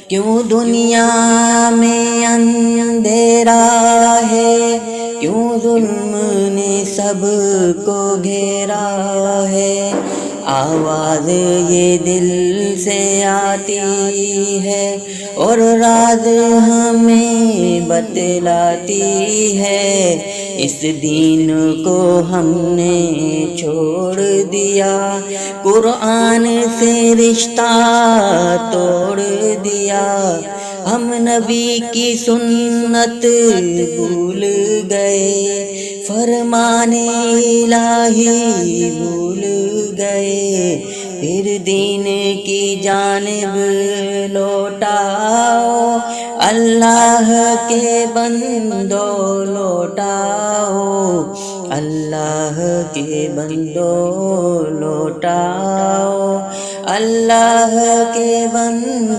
کیوں دنیا میں اندھیرا ہے، کیوں ظلم نے سب کو گھیرا ہے، آواز یہ دل سے آتی ہے اور راز ہمیں بتلاتی ہے، اس دین کو ہم نے چھوڑ دیا، قرآن سے رشتہ توڑ دیا، ہم نبی کی سنت بھول گئے، فرمان الہی بھول گئے، پھر دین کی جانب لوٹاؤ، اللہ کے بندو لوٹاؤ، اللہ کے بندو لوٹاؤ، اللہ کے بندو